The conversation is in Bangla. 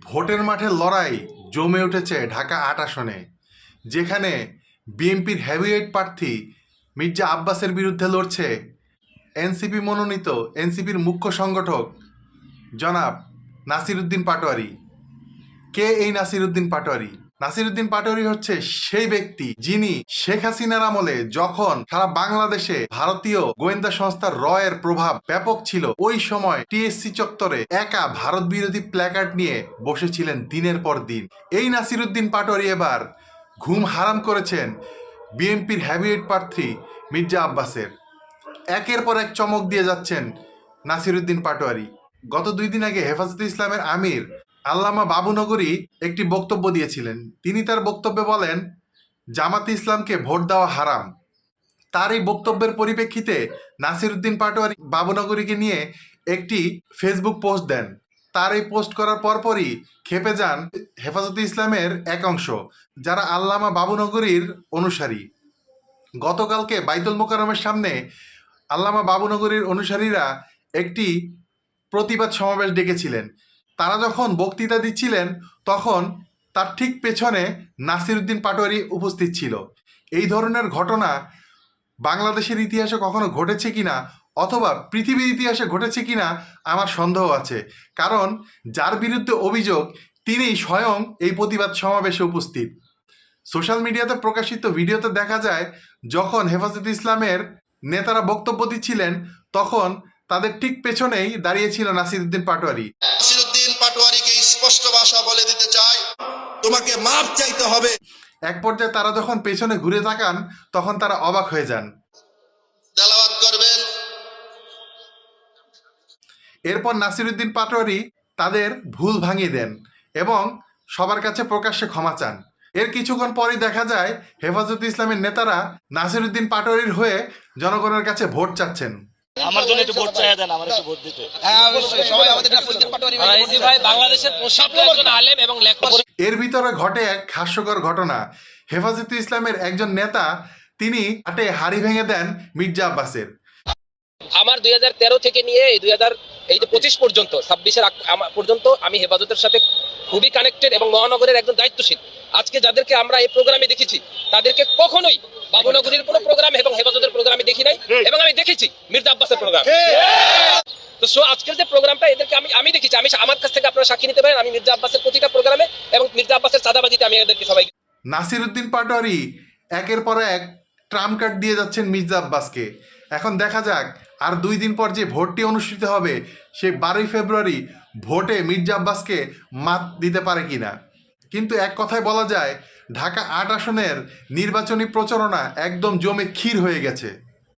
ভোটের মাঠে লড়াই জমে উঠেছে ঢাকা ৮ আসনে, যেখানে বিএনপির হেভিওয়েট প্রার্থী মির্জা আব্বাসের বিরুদ্ধে লড়ছে এনসিপি মনোনীত এনসিপির মুখ্য সংগঠক জনাব নাসিরউদ্দিন পাটোয়ারি। কে এই নাসিরউদ্দিন পাটোয়ারি? নাসিরউদ্দিন পাটোয়ারি হচ্ছে সেই ব্যক্তি যিনি শেখ হাসিনার আমলে, যখন সারা বাংলাদেশে ভারতীয় গোয়েন্দা সংস্থা র এর প্রভাব ব্যাপক ছিল, ওই সময় টিএসসি চত্বরে একা ভারত বিরোধী প্ল্যাকার্ড নিয়ে বসেছিলেন দিনের পর দিন। এই নাসিরউদ্দিন পাটোয়ারি এবার ঘুম হারাম করেছেন বিএনপির হেভিওয়েট প্রার্থী মির্জা আব্বাসের। একের পর এক চমক দিয়ে যাচ্ছেন নাসিরউদ্দিন পাটোয়ারি। গত 2 দিন আগে হেফাজতে ইসলামের আমির আল্লামা বাবুনগরী একটি বক্তব্য দিয়েছিলেন। তিনি তার বক্তব্যে বলেন, জামাতে ইসলামকে ভোট দেওয়া হারাম। তার এই বক্তব্যের পরিপ্রেক্ষিতে নাসিরউদ্দিন পাটোয়ারি বাবুনগরীকে নিয়ে একটি ফেসবুক পোস্ট দেন। তার এই পোস্ট করার পরপরই খেপে যান হেফাজতে ইসলামের এক অংশ, যারা আল্লামা বাবুনগরীর অনুসারী। গতকালকে বাইতুল মোকাররমের সামনে আল্লামা বাবুনগরীর অনুসারীরা একটি প্রতিবাদ সমাবেশ ডেকেছিলেন। তারা যখন বক্তৃতা দিচ্ছিলেন, তখন তার ঠিক পেছনে নাসিরউদ্দিন পাটোয়ারি উপস্থিত ছিল। এই ধরনের ঘটনা বাংলাদেশের ইতিহাসে কখনো ঘটেছে কিনা, অথবা পৃথিবীর ইতিহাসে ঘটেছে কিনা আমার সন্দেহ আছে। কারণ যার বিরুদ্ধে অভিযোগ, তিনি স্বয়ং এই প্রতিবাদ সমাবেশে উপস্থিত। সোশ্যাল মিডিয়াতে প্রকাশিত ভিডিওতে দেখা যায়, যখন হেফাজতে ইসলামের নেতারা বক্তব্য দিচ্ছিলেন, তখন তাদের ঠিক পেছনেই দাঁড়িয়েছিল নাসিরউদ্দিন পাটোয়ারি। নাসিরউদ্দিন পাটোয়ারিকে স্পষ্ট ভাষা বলে দিতে চাই, তোমাকে মাফ চাইতে হবে। এক পর্যায়ে তারা যখন পেছনে ঘুরে তাকান, তখন তারা অবাক হয়ে যান। তেলাওয়াত করবেন। এরপর নাসিরউদ্দিন পাটোয়ারি তাদের ভুল ভাঙিয়ে দেন এবং সবার কাছে প্রকাশ্যে ক্ষমা চান। এর কিছুক্ষণ পরই দেখা যায় হেফাজতে ইসলামের নেতারা নাসিরউদ্দিন পাটোয়ারির হয়ে জনগণের কাছে ভোট চাচ্ছেন। আমার জন্য একটু ভোট চাইয়া দেন, আমার একটু ভোট দিতে। হ্যাঁ, অবশ্যই সবাই আমাদের নাসিরউদ্দিন পাটোয়ারি ভাই বাংলাদেশের প্রসিদ্ধ একজন আলেম এবং লেখক। এর ভিতরে ঘটে এক হাস্যকর ঘটনা। হেফাজতে ইসলামের একজন নেতা তিনি হাটে হাড়ি ভেঙে দেন মির্জা আব্বাসের। আমার 2013 থেকে নিয়ে এই 2025 পর্যন্ত 26-এর পর্যন্ত আমি হেফাজতের সাথে খুবই কানেক্টেড এবং মহানগরের একজন দায়িত্বশীল। আজকে যাদেরকে আমরা এই প্রোগ্রামে দেখেছি, তাদেরকে কখনোই বাবুনগরীর কোনো প্রোগ্রাম এবং হেফাজতের প্রোগ্রামে দেখি নাই, এবং আমি দেখেছি মির্জা আব্বাসের প্রোগ্রাম। তো আজকের যে প্রোগ্রামটা, এদেরকে আমি দেখেছি। আমি আমার কাছ থেকে আপনারা সাক্ষী নিতে পারেন, আমি মির্জা আব্বাসের প্রতিটা প্রোগ্রামে এবং মির্জা আব্বাসের চাঁদাবাজিতে আমি এদেরকে সবাই। নাসিরউদ্দিন পাটোয়ারি একের পর এক ট্রাম্প কার্ড দিয়ে যাচ্ছেন মির্জা আব্বাসকে। এখন দেখা যাক আর 2 দিন পর যে ভোটটি অনুষ্ঠিত হবে, সেই 12ই ফেব্রুয়ারি ভোটে মির্জা আব্বাসকে মাত দিতে পারে কিনা। কিন্তু এক কথায় বলা যায়, ঢাকা 8 আসনের নির্বাচনী প্রচারণা একদম জমে ক্ষীর হয়ে গেছে।